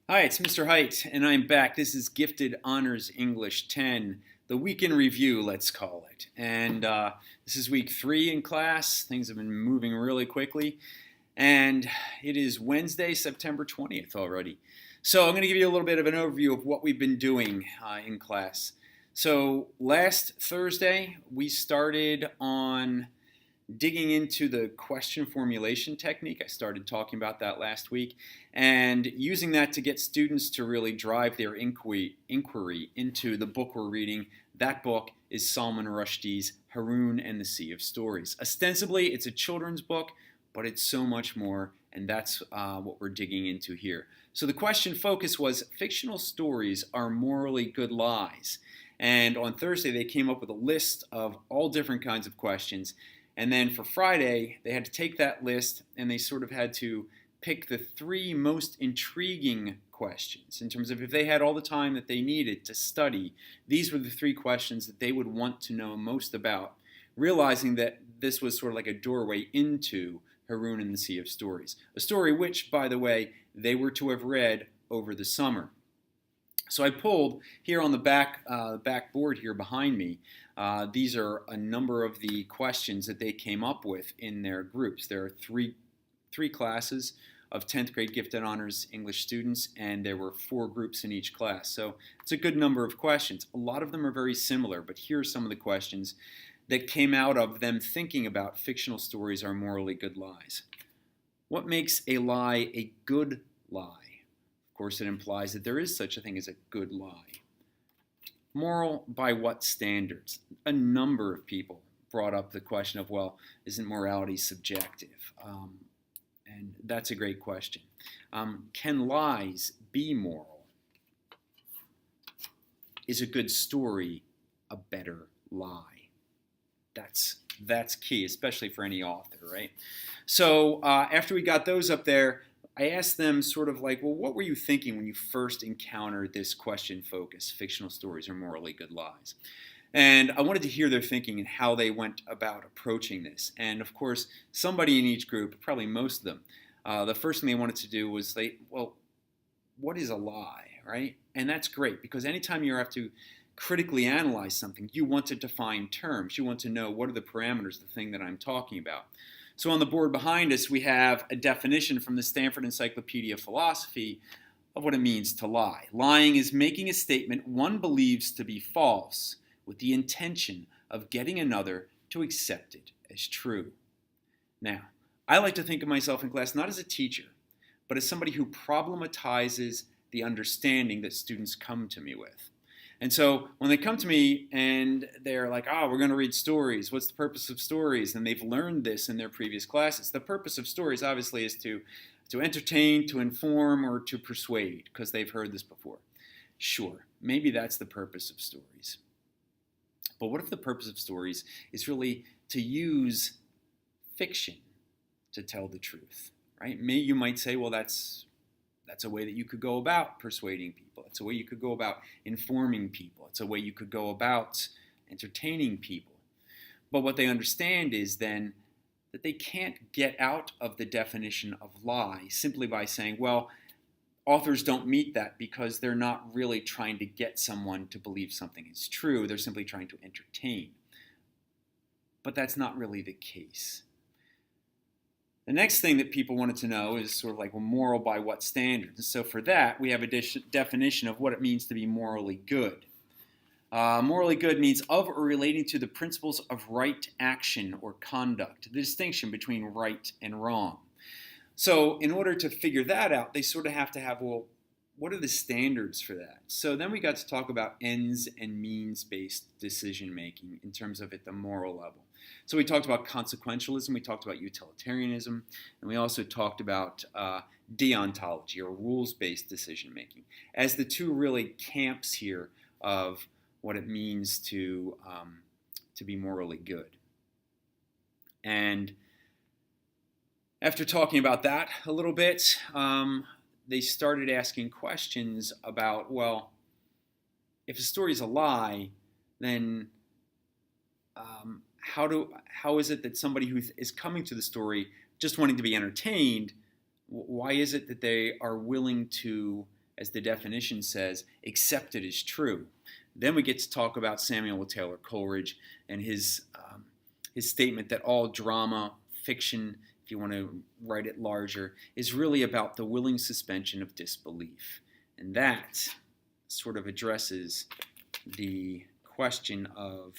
Hi, it's Mr. Height, and I'm back. This is Gifted Honors English 10, the week in review, let's call it. And this is week 3 in class. Things have been moving really quickly. And it is Wednesday, September 20th already. So I'm going to give you a little bit of an overview of what we've been doing in class. So last Thursday, we started on digging into the question formulation technique. I started talking about that last week and using that to get students to really drive their inquiry into the book we're reading. That book is Salman Rushdie's Haroun and the Sea of Stories. Ostensibly, it's a children's book, but it's so much more, and that's what we're digging into here. So the question focus was fictional stories are morally good lies. And on Thursday, they came up with a list of all different kinds of questions. And then for Friday, they had to take that list and they sort of had to pick the 3 most intriguing questions in terms of if they had all the time that they needed to study. These were the 3 questions that they would want to know most about, realizing that this was sort of like a doorway into Haroun and the Sea of Stories, a story which, by the way, they were to have read over the summer. So I pulled here on the back board here behind me. These are a number of the questions that they came up with in their groups. There are three classes of 10th grade Gifted Honors English students, and there were 4 groups in each class. So it's a good number of questions. A lot of them are very similar, but here are some of the questions that came out of them thinking about fictional stories are morally good lies. What makes a lie a good lie? Of course, it implies that there is such a thing as a good lie. Moral by what standards? A number of people brought up the question of, well, isn't morality subjective? And that's a great question. Can lies be moral? Is a good story a better lie? That's key, especially for any author, right? So after we got those up there, I asked them sort of like, well, what were you thinking when you first encountered this question focus, fictional stories are morally good lies? And I wanted to hear their thinking and how they went about approaching this. And of course, somebody in each group, probably most of them, the first thing they wanted to do was what is a lie, right? And that's great because anytime you have to critically analyze something, you want to define terms. You want to know what are the parameters of the thing that I'm talking about. So on the board behind us, we have a definition from the Stanford Encyclopedia of Philosophy of what it means to lie. Lying is making a statement one believes to be false with the intention of getting another to accept it as true. Now, I like to think of myself in class not as a teacher, but as somebody who problematizes the understanding that students come to me with. And so when they come to me and they're like, we're going to read stories. What's the purpose of stories? And they've learned this in their previous classes. The purpose of stories, obviously, is to entertain, to inform, or to persuade, because they've heard this before. Sure, maybe that's the purpose of stories. But what if the purpose of stories is really to use fiction to tell the truth, right? You might say, well, that's a way that you could go about persuading people. It's a way you could go about informing people. It's a way you could go about entertaining people. But what they understand is then that they can't get out of the definition of lie simply by saying, well, authors don't meet that because they're not really trying to get someone to believe something is true. They're simply trying to entertain. But that's not really the case. The next thing that people wanted to know is sort of like, well, moral by what standards? So for that, we have a definition of what it means to be morally good. Morally good means of or relating to the principles of right action or conduct, the distinction between right and wrong. So in order to figure that out, they sort of have to have, well, what are the standards for that? So then we got to talk about ends and means-based decision-making in terms of at the moral level. So we talked about consequentialism, we talked about utilitarianism, and we also talked about deontology or rules-based decision-making as the 2 really camps here of what it means to be morally good. And after talking about that a little bit, they started asking questions about, well, if a story is a lie, then how is it that somebody who is coming to the story just wanting to be entertained, why is it that they are willing to as the definition says, accepted as true. Then we get to talk about Samuel Taylor Coleridge and his statement that all drama, fiction, if you want to write it larger, is really about the willing suspension of disbelief. And that sort of addresses the question of,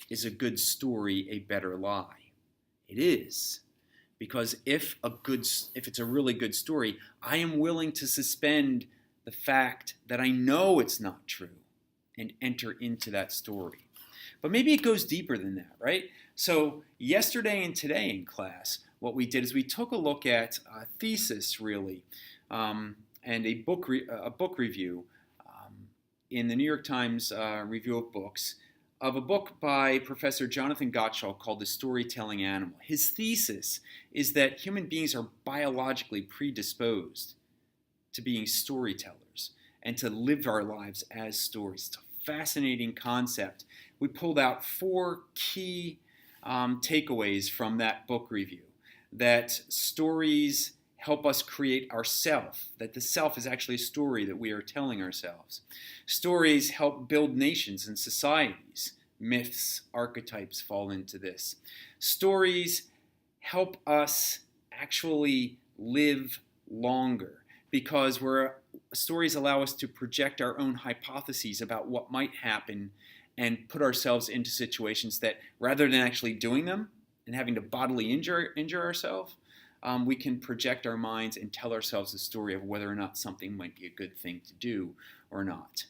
is a good story a better lie? It is. Because if it's a really good story, I am willing to suspend the fact that I know it's not true and enter into that story. But maybe it goes deeper than that, right? So yesterday and today in class, what we did is we took a look at a thesis, really, and a book review in the New York Times Review of Books of a book by Professor Jonathan Gottschall called The Storytelling Animal. His thesis is that human beings are biologically predisposed to being storytellers and to live our lives as stories. It's a fascinating concept. We pulled out 4 key takeaways from that book review. That stories help us create ourself, that the self is actually a story that we are telling ourselves. Stories help build nations and societies. Myths, archetypes fall into this. Stories help us actually live longer because stories allow us to project our own hypotheses about what might happen and put ourselves into situations that, rather than actually doing them and having to bodily injure ourselves, we can project our minds and tell ourselves a story of whether or not something might be a good thing to do or not.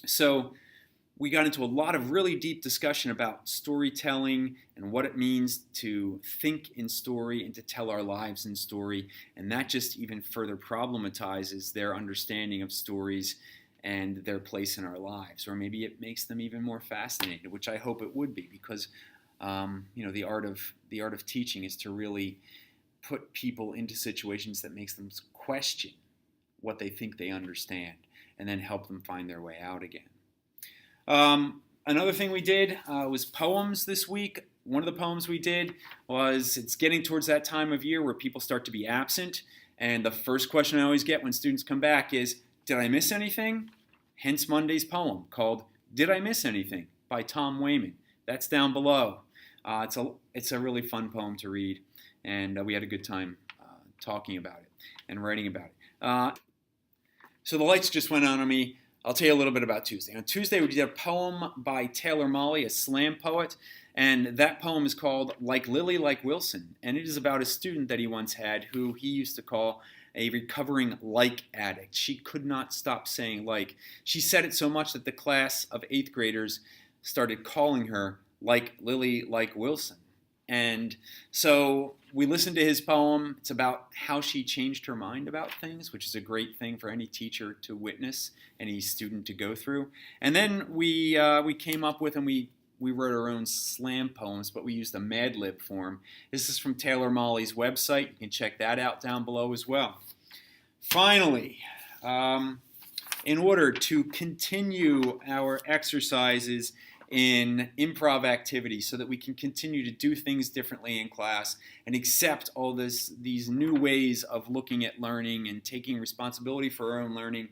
So we got into a lot of really deep discussion about storytelling and what it means to think in story and to tell our lives in story. And that just even further problematizes their understanding of stories and their place in our lives. Or maybe it makes them even more fascinating, which I hope it would be, because the art of teaching is to really put people into situations that makes them question what they think they understand and then help them find their way out again. Another thing we did was poems this week. One of the poems we did was, it's getting towards that time of year where people start to be absent, and the first question I always get when students come back is, did I miss anything? Hence Monday's poem called Did I Miss Anything by Tom Wayman. That's down below. It's a really fun poem to read, and we had a good time talking about it and writing about it. So the lights just went on me. I'll tell you a little bit about Tuesday. On Tuesday, we did a poem by Taylor Mali, a slam poet, and that poem is called Like Lilly, Like Wilson, and it is about a student that he once had who he used to call a recovering like addict. She could not stop saying like. She said it so much that the class of 8th graders started calling her Like Lilly, Like Wilson. And so we listened to his poem. It's about how she changed her mind about things, which is a great thing for any teacher to witness, any student to go through. And then we came up with, and we wrote our own slam poems, but we used a Mad Lib form. This is from Taylor Mali's website. You can check that out down below as well. Finally, in order to continue our exercises in improv activity so that we can continue to do things differently in class and accept all these new ways of looking at learning and taking responsibility for our own learning,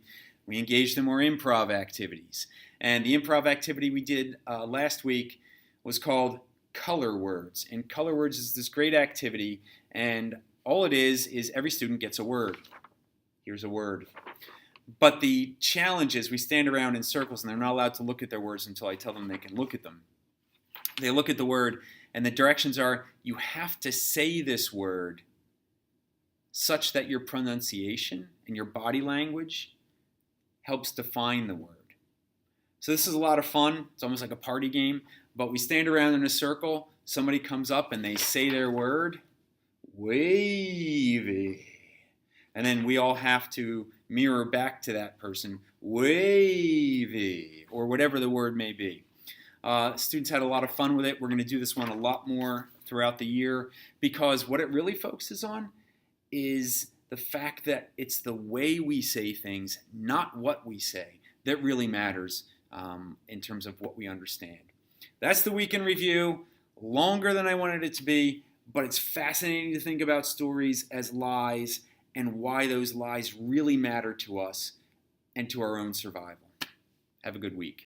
we engaged in more improv activities. And the improv activity we did last week was called Color Words. And Color Words is this great activity, and all it is every student gets a word. Here's a word. But the challenge is we stand around in circles, and they're not allowed to look at their words until I tell them they can look at them. They look at the word, and the directions are, you have to say this word such that your pronunciation and your body language helps define the word. So this is a lot of fun. It's almost like a party game. But we stand around in a circle. Somebody comes up and they say their word. Wavy. And then we all have to mirror back to that person. Wavy. Or whatever the word may be. Students had a lot of fun with it. We're going to do this one a lot more throughout the year, because what it really focuses on is the fact that it's the way we say things, not what we say, that really matters in terms of what we understand. That's the week in review. Longer than I wanted it to be, but it's fascinating to think about stories as lies and why those lies really matter to us and to our own survival. Have a good week.